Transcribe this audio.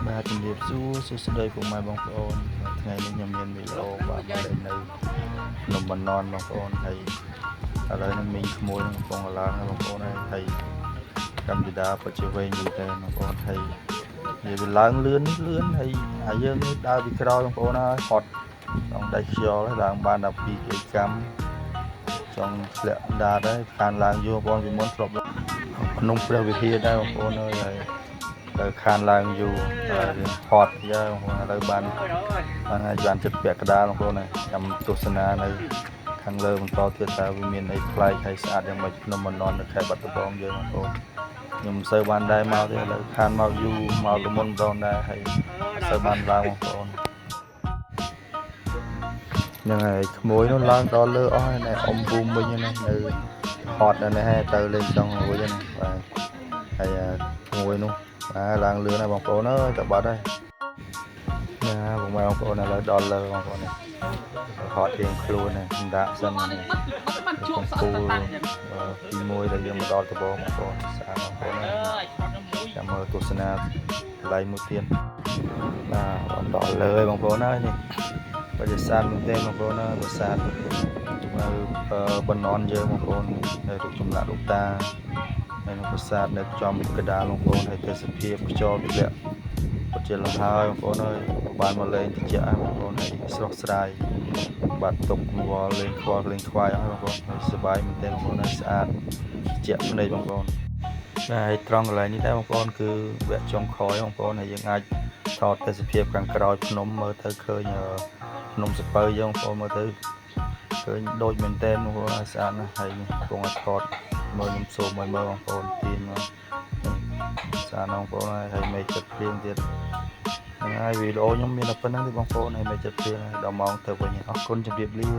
បាទជំរាបសួរសួស្តីពុកម៉ែបងប្អូនថ្ងៃនេះខ្ញុំមានវីដេអូបាទមកលេងនៅភ្នំបន្នន់បងប្អូនហើយឥឡូវនេះមីងក្មួយនឹងកំពុងឡើងបងប្អូនហើយកម្មវិធីពិតជាវែងយូរតែបងប្អូនហើយនិយាយវាឡើងលឿនហើយយើងនេះដើរពីក្រោយបងប្អូនហើយហត់ต้องដៃខ្យល់ឡើងបាន12គីកាំចង់ធ្លាក់ដាតហើយខានឡើងយូរបងប្អូនពីមុនធ្លាប់ភ្នំព្រះវិហារដែរបងប្អូនហើយទៅខានឡើងយូររៀងផត់យ៉ាងបងប្អូនឥឡូវបានចិត្តពាក់កណ្ដាលបងប្អូនហើយចាំទស្សនានៅខាងលើបន្តទៀតតើវាមានអីប្លែកហើយស្អាតយ៉ាងម៉េចភ្នំបន្នន់នៅខេត្តបាត់ដំបងយើងបងប្អូនខ្ញុំមិនសូវបានដែរមកទេឥឡូវខានមកយូរមកលមុនម្ដងដែរហើយមិនសូវបានឡើងបងប្អូនហ្នឹងហើយក្មួយនោះឡើងដល់លើអស់ហើយអ៊ំពូមិញហ្នឹងនៅហត់នៅនេះទៅលេងចង់រួចហ្នឹងបាទហើយក្មួយនោះបាទឡើងលឿនហើយបងប្អូនអើយទៅបាត់ហើយណាបងប្អូនឥឡូវដល់លើបងប្អូននេះហត់រៀងខ្លួននេះដាក់សិននេះកំពូលទី1ដែលយើងមកដល់ដំបងបងប្អូនស្អាតបងប្អូនចាំមើលទស្សនាកន្លែងមួយទៀតបាទដល់លើហើយបងប្អូនហើយនេះបរិយាកាសមែនទេបងប្អូនណាប្រាសាទនៅបន្នន់យើងបងប្អូននៅរូបចម្លាក់រូបតាហើយនៅប្រាសាទនៅចំកណ្ដាលបងប្អូនហើយទេសភាពខ្យល់ទម្លាក់ពិតជាលំហើយបងប្អូនអើយបានមកលេងតិចបងប្អូនហើយស្រស់ស្រាយបាត់ទុកវល់លេងខ្វល់លេងខ្វាយអស់បងប្អូនហើយសប្បាយមែនទេបងប្អូនហើយស្អាតជាក់ភ្នែកបងប្អូនហើយត្រង់កន្លែងនេះដែរបងប្អូនគឺវគ្គចុងក្រោយបងប្អូនហើយយើងអាចថតទេសភាពខាងក្រោយភ្នំមើលទៅឃើញភ្នំសពៅយើងបងប្អូនមើលទៅឃើញដូចមែនតែនបងប្អូនស្អាតណាស់ហើយកំពុងថតមើលខ្ញុំសូមមើលបងប្អូនទាញមកស្អាតបងប្អូនហើយមេឃចិត្តភ្លៀងទៀតហ្នឹងហើយវីដេអូខ្ញុំមានតែប៉ុណ្្នឹងទេបងប្អូនហើយមេឃចិត្តភ្លៀងដល់ម៉ោងទៅវិញអរគុណជម្រាបលា